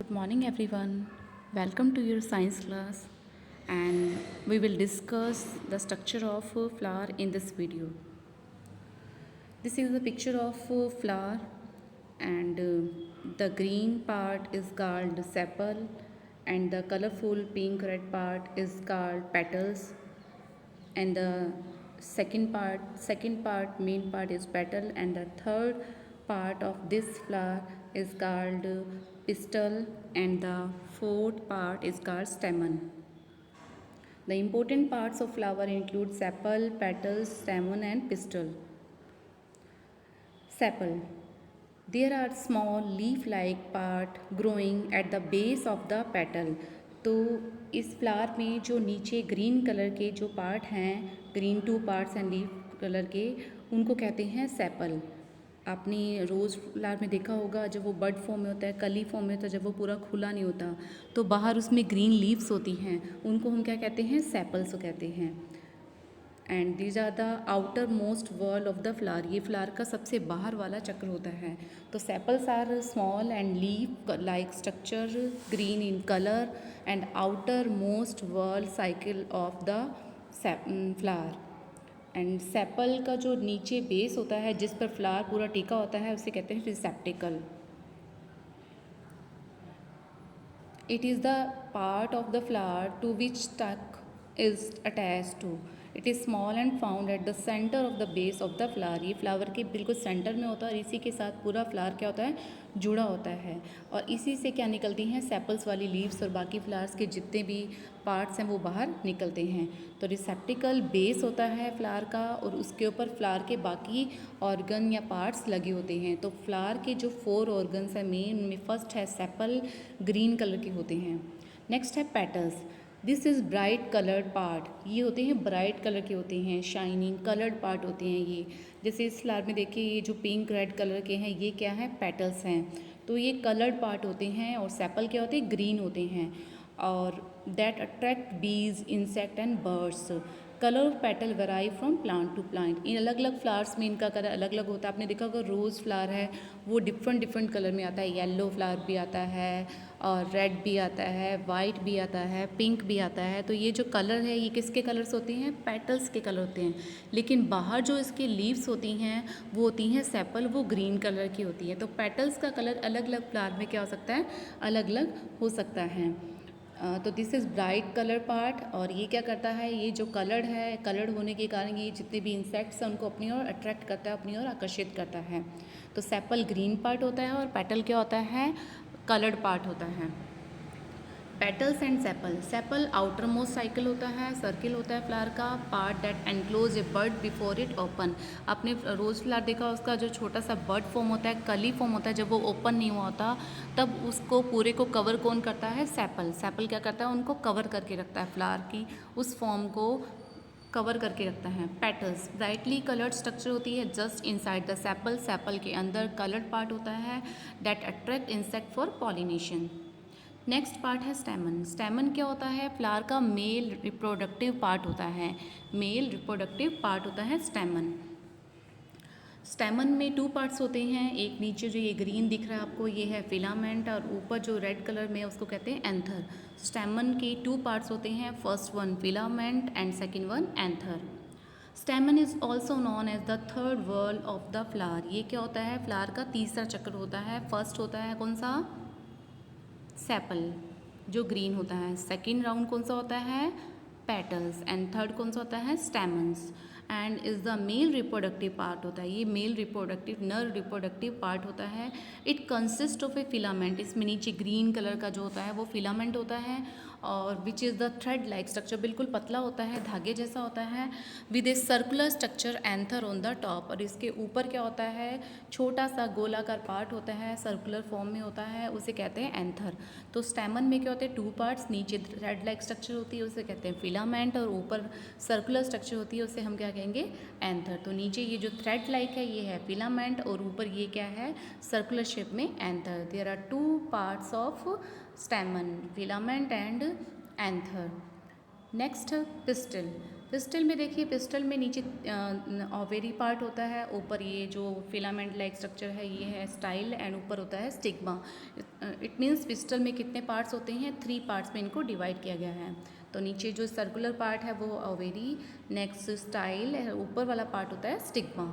Good morning, everyone. Welcome to your science class, and we will discuss the structure of a flower in this video. This is a picture of a flower, and the green part is called sepal, and the colorful pink red part is called petals, and the main part is petal, and the third part of this flower is called pistil, and the fourth part is called stamen. The important parts of flower include sepal, petals, stamen, and pistil. Sepal. There are small leaf-like part growing at the base of the petal. तो इस flower में जो नीचे green colour के जो part हैं, green two parts हैं leaf colour के, उनको कहते हैं सेपल. आपने रोज़ फ्लावर में देखा होगा जब वो बड फॉर्म में होता है, कली फॉर्म में होता है, जब वो पूरा खुला नहीं होता तो बाहर उसमें ग्रीन लीव्स होती हैं, उनको हम क्या कहते हैं? सेपल्स कहते हैं. And these are the outer most whorl of the flower. ये फ्लावर का सबसे बाहर वाला चक्र होता है. तो sepals are small and leaf like structure, green in colour and outer most whorl cycle of the flower. And sepal का जो नीचे बेस होता है जिस पर फ्लावर पूरा टिका होता है उसे कहते हैं रिसेप्टिकल. It is the part of the flower to which stalk is attached to. It is small and found at the center of the base of the flower. ये फ्लावर के बिल्कुल सेंटर में होता है और इसी के साथ पूरा फ्लावर क्या होता है? जुड़ा होता है. और इसी से क्या निकलती हैं? सेपल्स वाली लीव्स और बाकी फ्लावर्स के जितने भी पार्ट्स हैं वो बाहर निकलते हैं. तो रिसेप्टिकल बेस होता है फ्लावर का और उसके ऊपर फ्लावर के बाकी ऑर्गन या पार्ट्स लगे होते हैं. तो फ्लावर के जो 4 ऑर्गन्स हैं मेन में फर्स्ट है सेपल, ग्रीन कलर के होते हैं. नेक्स्ट है petals. This is bright coloured part. ये होते हैं ब्राइट कलर के होते हैं, शाइनिंग कलर्ड पार्ट होते हैं ये. जैसे इस फ्लावर में देखिए ये जो पिंक रेड कलर के हैं ये क्या है? पेटल्स हैं. तो ये कलर्ड पार्ट होते हैं. और सेपल क्या होते हैं? ग्रीन होते हैं. और that attract bees, insect and birds. Colour of petal vary from plant to plant. इन अलग अलग फ्लावर्स में इनका कलर अलग अलग होता है. आपने देखा होगा रोज़ फ्लावर है वो डिफरेंट डिफरेंट कलर में आता है. येलो फ्लावर भी आता है और रेड भी आता है, वाइट भी आता है, पिंक भी आता है. तो ये जो कलर है ये किसके कलर्स होते हैं? पेटल्स के कलर होते हैं. लेकिन बाहर जो इसके लीव्स होती हैं वो होती हैं सेपल, वो ग्रीन कलर की होती हैं. तो पेटल्स का कलर अलग अलग फ्लावर में क्या हो सकता है? अलग अलग हो सकता है. तो this is bright colour part. और ये क्या करता है? ये जो कलर्ड है, कलर्ड होने के कारण ये जितने भी इंसेक्ट्स हैं उनको अपनी ओर अट्रैक्ट करता है, अपनी ओर आकर्षित करता है. तो सेपल ग्रीन पार्ट होता है और पेटल क्या होता है? कलर्ड पार्ट होता है. Petals and sepal. Sepal outer most cycle होता है, सर्किल होता है फ्लावर का part that enclose A bird before it open. आपने रोज़ फ्लावर देखा उसका जो छोटा सा बर्ड फॉर्म होता है, कली फॉर्म होता है, जब वो ओपन नहीं हुआ होता तब उसको पूरे को कवर कौन करता है? सेपल. सेपल क्या करता है? उनको कवर करके रखता है, फ्लावर की उस फॉर्म को कवर करके रखता है. पेटल्स ब्राइटली कलर्ड स्ट्रक्चर होती है just inside the sepal. Sepal के अंदर कलर्ड पार्ट होता है that attract insect for pollination. Next part है स्टेमन. स्टेमन क्या होता है? फ्लावर का मेल रिप्रोडक्टिव पार्ट होता है. मेल रिप्रोडक्टिव पार्ट होता है स्टेमन. स्टेमन में 2 पार्ट्स होते हैं. एक नीचे जो ये ग्रीन दिख रहा है आपको ये है फिलामेंट और ऊपर जो रेड कलर में है उसको कहते हैं एंथर. स्टेमन के 2 पार्ट्स होते हैं. First one filament and second one anther. Stamen is also known as the third whorl of the flower. ये क्या होता है? फ्लावर का तीसरा चक्र होता है. फर्स्ट होता है कौन सा? सेपल जो ग्रीन होता है. सेकेंड राउंड कौन सा होता है? पेटल्स. एंड थर्ड कौन सा होता है? Stamens. And is the male reproductive part होता है. ये मेल रिप्रोडक्टिव नर रिप्रोडक्टिव पार्ट होता है. It consist of A filament. इसमें नीचे ग्रीन कलर का जो होता है वो फिलामेंट होता है और which is the thread like structure. बिल्कुल पतला होता है, धागे जैसा होता है. With a circular structure anther on the top. और इसके ऊपर क्या होता है? छोटा सा गोलाकार पार्ट होता है, सर्कुलर फॉर्म में होता है, उसे कहते हैं एंथर. तो स्टेमन में क्या होते हैं? 2 पार्ट्स. नीचे थ्रेड लाइक स्ट्रक्चर होती है उसे कहते हैं फिलामेंट और ऊपर सर्कुलर स्ट्रक्चर होती है उसे हम क्या कहेंगे? एंथर. तो नीचे ये जो थ्रेड लाइक है ये है फिलामेंट और ऊपर ये क्या है? सर्कुलर शेप में anther. There are 2 parts of stamen, filament and anther. Next pistil. Pistil में देखिए, पिस्टल में नीचे ओवेरी पार्ट होता है, ऊपर ये जो फिलामेंट लाइक स्ट्रक्चर है ये है स्टाइल, एंड ऊपर होता है स्टिग्मा। इट मीन्स पिस्टल में कितने पार्ट्स होते हैं, 3 पार्ट्स में इनको डिवाइड किया गया है। तो नीचे जो सर्कुलर पार्ट है वो ओवेरी, नेक्स्ट स्टाइल, ऊपर वाला पार्ट होता है stigma.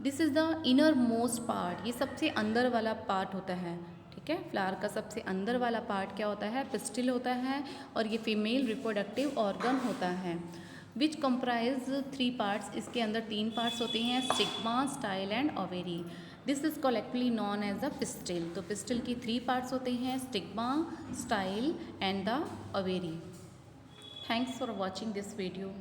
This is the inner most part, ये सबसे अंदर वाला पार्ट होता है। ठीक है, फ्लावर का सबसे अंदर वाला पार्ट क्या होता है, पिस्टिल होता है, और ये फीमेल रिप्रोडक्टिव ऑर्गन होता है, विच कंप्राइज 3 पार्ट्स। इसके अंदर 3 पार्ट्स होते हैं, stigma, style and ovary. This is collectively known as the pistil. तो पिस्टिल की 3 पार्ट्स होते हैं, stigma, style and the ovary. Thanks for watching this video.